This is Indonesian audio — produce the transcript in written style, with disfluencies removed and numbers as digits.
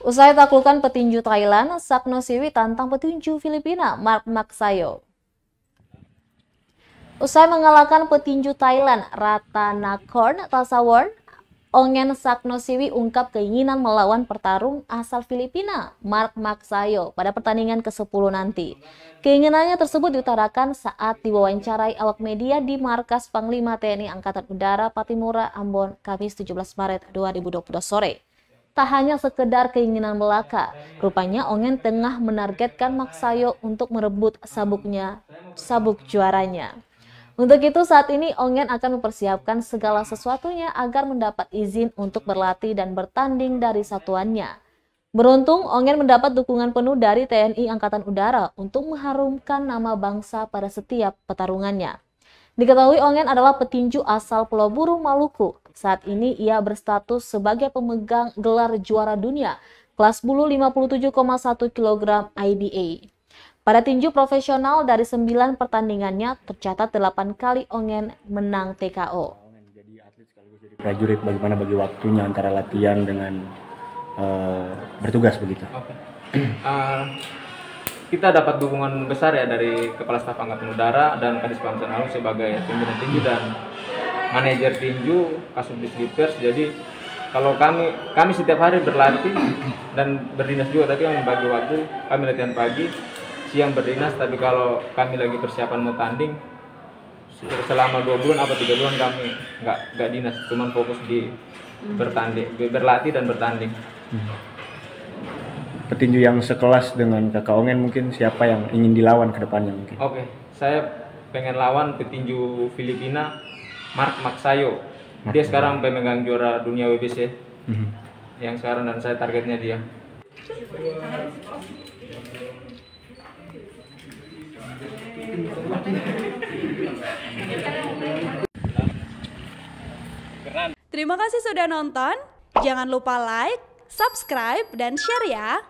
Usai taklukkan petinju Thailand, Saknosiwi tantang petinju Filipina Mark Maksayo. Usai mengalahkan petinju Thailand Ratanakorn Tasawon, Ongen Saknosiwi ungkap keinginan melawan petarung asal Filipina Mark Maksayo pada pertandingan ke-10 nanti. Keinginannya tersebut diutarakan saat diwawancarai awak media di Markas Panglima TNI Angkatan Udara Patimura, Ambon, Kamis 17 Maret 2022 sore. Tak hanya sekedar keinginan belaka, rupanya Ongen tengah menargetkan Maksayo untuk merebut sabuk juaranya. Untuk itu saat ini Ongen akan mempersiapkan segala sesuatunya agar mendapat izin untuk berlatih dan bertanding dari satuannya. Beruntung Ongen mendapat dukungan penuh dari TNI Angkatan Udara untuk mengharumkan nama bangsa pada setiap pertarungannya. Diketahui Ongen adalah petinju asal Pulau Buru, Maluku. Saat ini ia berstatus sebagai pemegang gelar juara dunia kelas bulu 57,1 kg IBA. Pada tinju profesional dari 9 pertandingannya, tercatat 8 kali Ongen menang TKO. Jadi atlet sekaligus jadi prajurit, bagaimana bagi waktunya antara latihan dengan bertugas begitu? Oke. Kita dapat dukungan besar ya dari Kepala Staf Angkatan Udara dan Kadis Pamsanalu sebagai pimpinan tinju dan manajer tinju Kasubdis Dispers. Jadi kalau kami setiap hari berlatih dan berdinas juga, tapi kami bagi waktu, kami latihan pagi, siang berdinas, tapi kalau kami lagi persiapan mau tanding selama 2 bulan atau 3 bulan kami nggak dinas, cuma fokus di berlatih dan bertanding. Petinju yang sekelas dengan Kakak Ongen mungkin siapa yang ingin dilawan ke depannya mungkin? Oke, saya pengen lawan petinju Filipina Mark Maksayo. Dia sekarang pemegang juara dunia WBC yang sekarang, dan saya targetnya dia. Terima kasih sudah nonton. Jangan lupa like, subscribe, dan share ya.